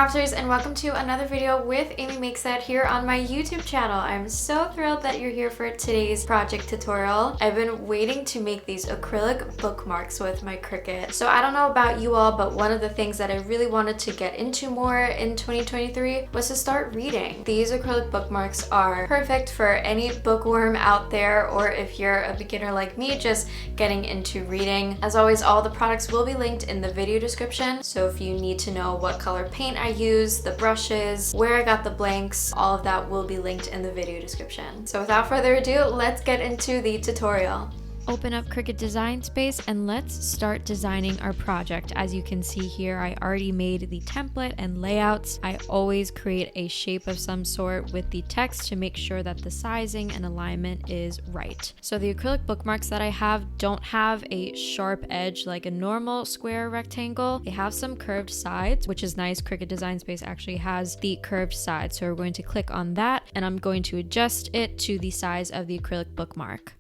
crafters, and welcome to another video with amymakesthat here on my YouTube channel. I'm so thrilled that you're here for today's project tutorial. I've been waiting to make these acrylic bookmarks with my Cricut. So I don't know about you all, but one of the things that I really wanted to get into more in 2023 was to start reading. These acrylic bookmarks are perfect for any bookworm out there, or if you're a beginner like me just getting into reading. As always, all the products will be linked in the video description, so if you need to know what color paint I use, the brushes, where I got the blanks, all of that will be linked in the video description. So without further ado, let's get into the tutorial. Open up Cricut Design Space and let's start designing our project. As you can see here, I already made the template and layouts. I always create a shape of some sort with the text to make sure that the sizing and alignment is right. So the acrylic bookmarks that I have don't have a sharp edge like a normal square rectangle. They have some curved sides, which is nice. Cricut Design Space actually has the curved sides. So we're going to click on that and I'm going to adjust it to the size of the acrylic bookmark.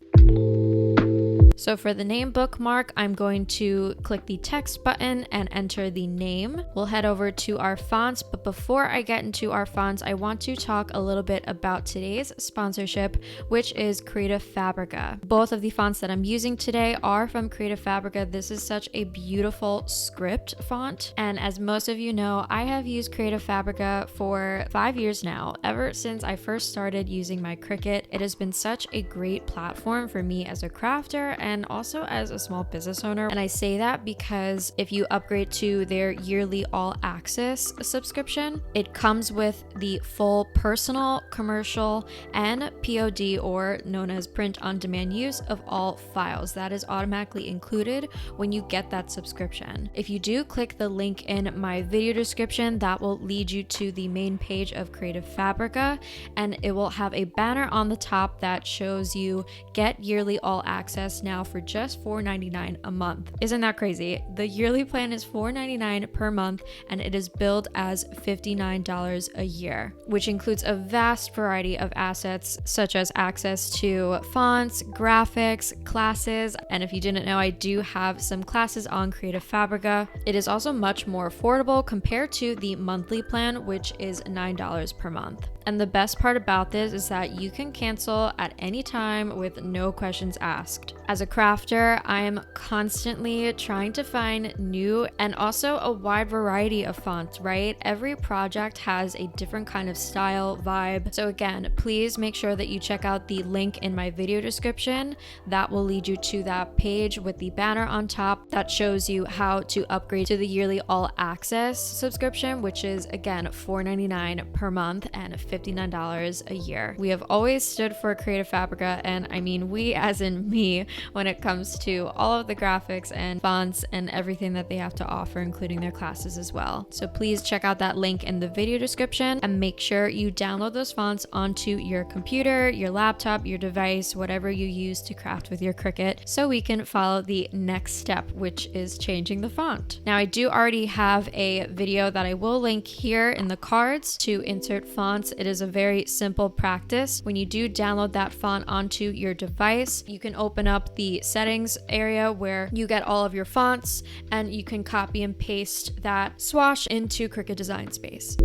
So for the name bookmark, I'm going to click the text button and enter the name. We'll head over to our fonts, but before I get into our fonts, I want to talk a little bit about today's sponsorship, which is Creative Fabrica. Both of the fonts that I'm using today are from Creative Fabrica. This is such a beautiful script font, and as most of you know, I have used Creative Fabrica for 5 years now. Ever since I first started using my Cricut, it has been such a great platform for me as a crafter and also as a small business owner. And I say that because if you upgrade to their yearly all access subscription, it comes with the full personal, commercial, and POD, or known as print on demand use of all files. That is automatically included when you get that subscription. If you do click the link in my video description, that will lead you to the main page of Creative Fabrica, and it will have a banner on the top that shows you get yearly all access now for just $4.99 a month. Isn't that crazy? The yearly plan is $4.99 per month and it is billed as $59 a year, which includes a vast variety of assets such as access to fonts, graphics, classes, and if you didn't know, I do have some classes on Creative Fabrica. It is also much more affordable compared to the monthly plan, which is $9 per month. And the best part about this is that you can cancel at any time with no questions asked. As a crafter, I am constantly trying to find new and also a wide variety of fonts, right? Every project has a different kind of style, vibe. So again, please make sure that you check out the link in my video description. That will lead you to that page with the banner on top that shows you how to upgrade to the yearly all access subscription, which is again $4.99 per month and $59 a year. We have always stood for Creative Fabrica, and I mean we as in me, when it comes to all of the graphics and fonts and everything that they have to offer, including their classes as well. So please check out that link in the video description and make sure you download those fonts onto your computer, your laptop, your device, whatever you use to craft with your Cricut, so we can follow the next step, which is changing the font. Now I do already have a video that I will link here in the cards to insert fonts. It is a very simple practice. When you do download that font onto your device, you can open up the settings area where you get all of your fonts and you can copy and paste that swash into Cricut Design Space.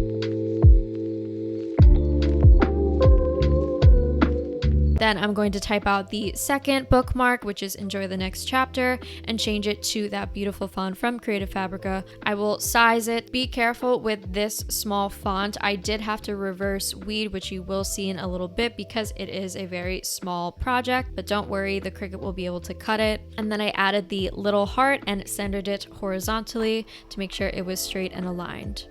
Then I'm going to type out the second bookmark, which is enjoy the next chapter, and change it to that beautiful font from Creative Fabrica. I will size it. Be careful with this small font. I did have to reverse weed, which you will see in a little bit because it is a very small project, but don't worry, the Cricut will be able to cut it. And then I added the little heart and centered it horizontally to make sure it was straight and aligned.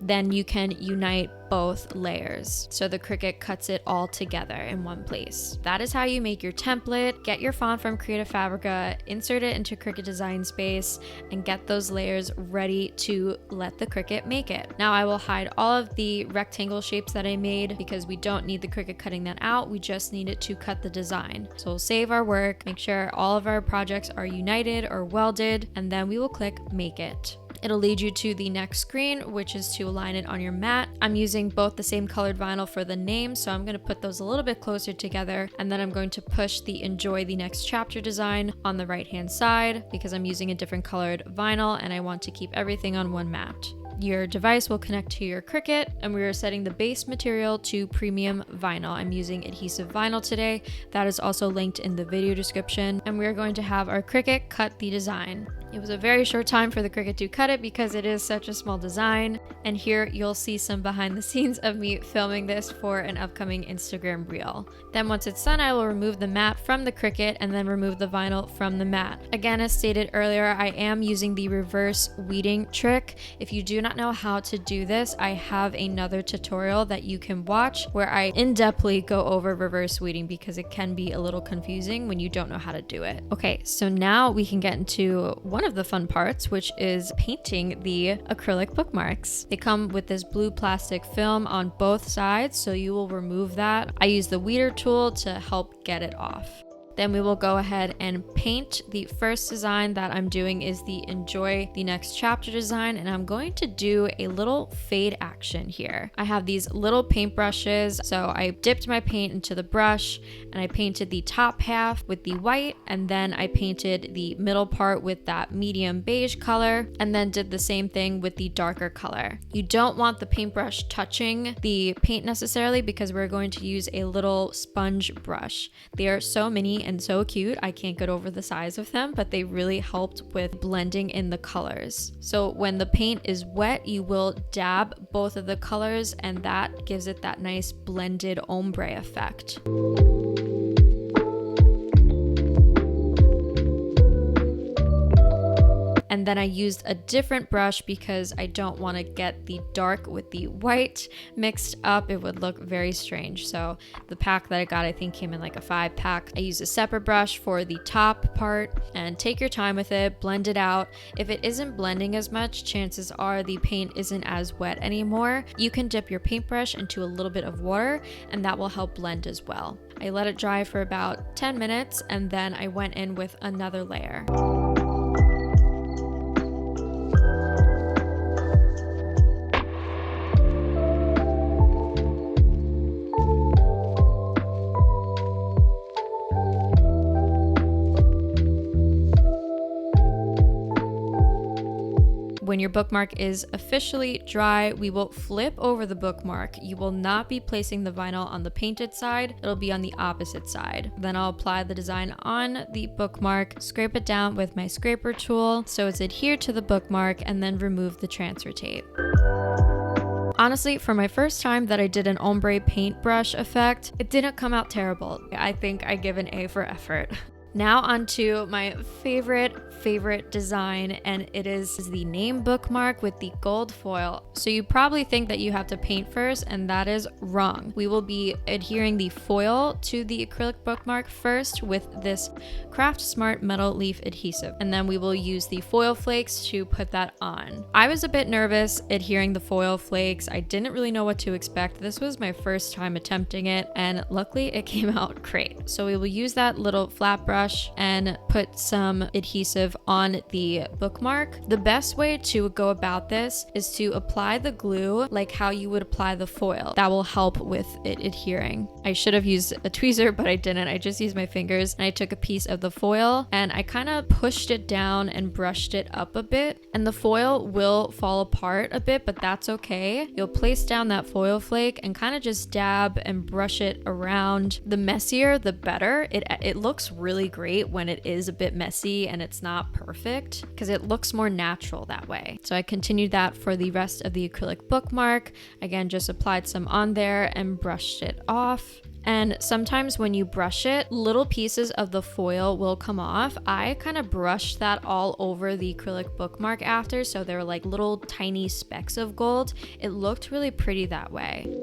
Then you can unite both layers, so the Cricut cuts it all together in one place. That is how you make your template. Get your font from Creative Fabrica, insert it into Cricut Design Space, and get those layers ready to let the Cricut make it. Now I will hide all of the rectangle shapes that I made because we don't need the Cricut cutting that out. We just need it to cut the design. So we'll save our work, make sure all of our projects are united or welded, and then we will click Make It. It'll lead you to the next screen, which is to align it on your mat. I'm using both the same colored vinyl for the name, so I'm going to put those a little bit closer together, and then I'm going to push the enjoy the next chapter design on the right hand side because I'm using a different colored vinyl and I want to keep everything on one mat. your device will connect to your Cricut, and we are setting the base material to premium vinyl. I'm using adhesive vinyl today. That is also linked in the video description, and we are going to have our Cricut cut the design. It was a very short time for the Cricut to cut it because it is such a small design. And here you'll see some behind the scenes of me filming this for an upcoming Instagram reel. Then once it's done, I will remove the mat from the Cricut and then remove the vinyl from the mat. Again, as stated earlier, I am using the reverse weeding trick. If you do not know how to do this, I have another tutorial that you can watch where I in-depthly go over reverse weeding because it can be a little confusing when you don't know how to do it. Okay, so now we can get into one of the fun parts, which is painting the acrylic bookmarks. They come with this blue plastic film on both sides, so you will remove that. I use the weeder tool to help get it off. Then we will go ahead and paint. The first design that I'm doing is the Enjoy the Next Chapter design, and I'm going to do a little fade action here. I have these little paint brushes, so I dipped my paint into the brush and I painted the top half with the white, and then I painted the middle part with that medium beige color, and then did the same thing with the darker color. You don't want the paintbrush touching the paint necessarily because we're going to use a little sponge brush. They are so mini and so cute. I can't get over the size of them, but they really helped with blending in the colors. So when the paint is wet, you will dab both of the colors, and that gives it that nice blended ombre effect. And then I used a different brush because I don't want to get the dark with the white mixed up. It would look very strange. So the pack that I got, I think came in like a 5-pack. I used a separate brush for the top part, and take your time with it, blend it out. If it isn't blending as much, chances are the paint isn't as wet anymore. You can dip your paintbrush into a little bit of water, and that will help blend as well. I let it dry for about 10 minutes, and then I went in with another layer. When your bookmark is officially dry, we will flip over the bookmark. You will not be placing the vinyl on the painted side, it'll be on the opposite side. Then I'll apply the design on the bookmark, scrape it down with my scraper tool so it's adhered to the bookmark, and then remove the transfer tape. Honestly, for my first time that I did an ombre paintbrush effect, it didn't come out terrible. I think I give an A for effort. Now onto my favorite design, and it is the name bookmark with the gold foil. So you probably think that you have to paint first, and that is wrong. We will be adhering the foil to the acrylic bookmark first with this Craft Smart metal leaf adhesive, and then we will use the foil flakes to put that on. I was a bit nervous adhering the foil flakes. I didn't really know what to expect. This was my first time attempting it, and luckily it came out great. So we will use that little flat brush and put some adhesive on the bookmark. The best way to go about this is to apply the glue like how you would apply the foil. That will help with it adhering. I should have used a tweezer, but I didn't. I just used my fingers, and I took a piece of the foil and I kind of pushed it down and brushed it up a bit, and the foil will fall apart a bit, but that's okay. You'll place down that foil flake and kind of just dab and brush it around. The messier the better. It looks really great when it is a bit messy and it's not perfect, because it looks more natural that way. So I continued that for the rest of the acrylic bookmark. Again, just applied some on there and brushed it off. And sometimes when you brush it, little pieces of the foil will come off. I kind of brushed that all over the acrylic bookmark after, so they're like little tiny specks of gold. It looked really pretty that way.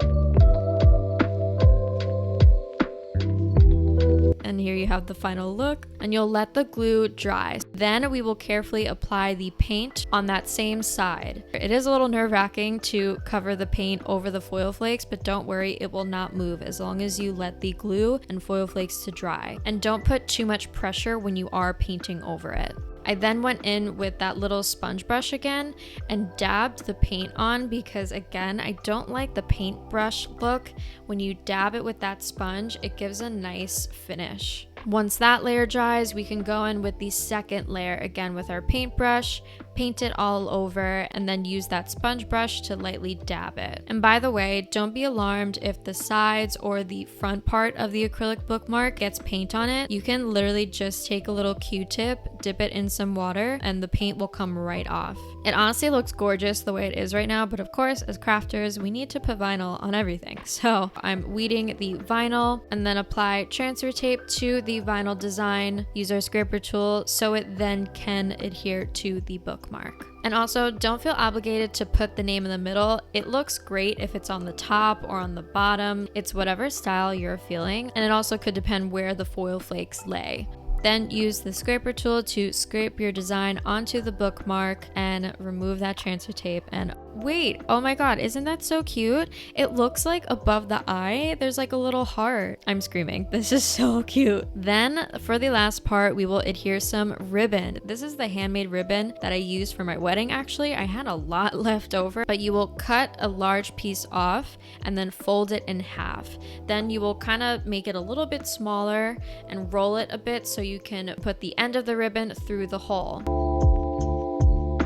And here you have the final look, and you'll let the glue dry. Then we will carefully apply the paint on that same side. It is a little nerve-wracking to cover the paint over the foil flakes, but don't worry, it will not move as long as you let the glue and foil flakes to dry. And don't put too much pressure when you are painting over it. I then went in with that little sponge brush again and dabbed the paint on, because again, I don't like the paintbrush look. When you dab it with that sponge, it gives a nice finish. Once that layer dries, we can go in with the second layer again with our paintbrush, paint it all over, and then use that sponge brush to lightly dab it. And by the way, don't be alarmed if the sides or the front part of the acrylic bookmark gets paint on it. You can literally just take a little Q-tip, dip it in some water, and the paint will come right off. It honestly looks gorgeous the way it is right now, but of course, as crafters, we need to put vinyl on everything. So I'm weeding the vinyl and then apply transfer tape to the vinyl design. Use our scraper tool so it then can adhere to the bookmark. And also, don't feel obligated to put the name in the middle. It looks great if it's on the top or on the bottom. It's whatever style you're feeling, and it also could depend where the foil flakes lay. Then use the scraper tool to scrape your design onto the bookmark and remove that transfer tape. And wait, oh my god, isn't that so cute? It looks like above the eye, there's like a little heart. I'm screaming. This is so cute. Then for the last part, we will adhere some ribbon. This is the handmade ribbon that I used for my wedding. Actually, I had a lot left over, but you will cut a large piece off and then fold it in half. Then you will kind of make it a little bit smaller and roll it a bit so you can put the end of the ribbon through the hole.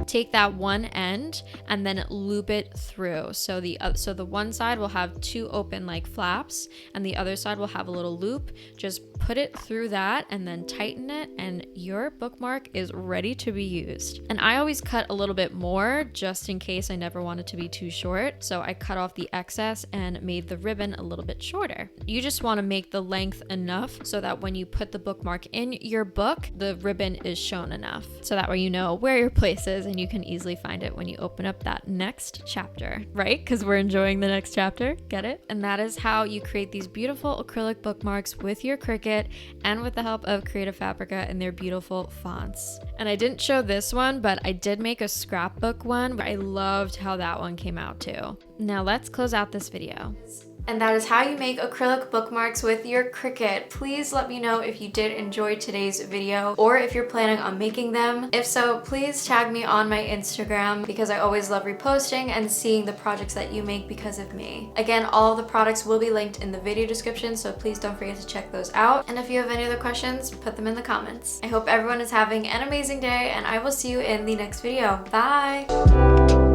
Take that one end and then loop it through. So the one side will have two open like flaps and the other side will have a little loop. Just put it through that and then tighten it, and your bookmark is ready to be used. And I always cut a little bit more just in case I never want it to be too short. So I cut off the excess and made the ribbon a little bit shorter. You just want to make the length enough so that when you put the bookmark in your book, the ribbon is shown enough. So that way you know where your place is and you can easily find it when you open up that next chapter, right? Because we're enjoying the next chapter, get it? And that is how you create these beautiful acrylic bookmarks with your Cricut and with the help of Creative Fabrica and their beautiful fonts. And I didn't show this one, but I did make a scrapbook one. I loved how that one came out too. Now let's close out this video. And that is how you make acrylic bookmarks with your Cricut. Please let me know if you did enjoy today's video or if you're planning on making them. If so, please tag me on my Instagram because I always love reposting and seeing the projects that you make because of me. Again, all of the products will be linked in the video description, so please don't forget to check those out. And if you have any other questions, put them in the comments. I hope everyone is having an amazing day and I will see you in the next video. Bye!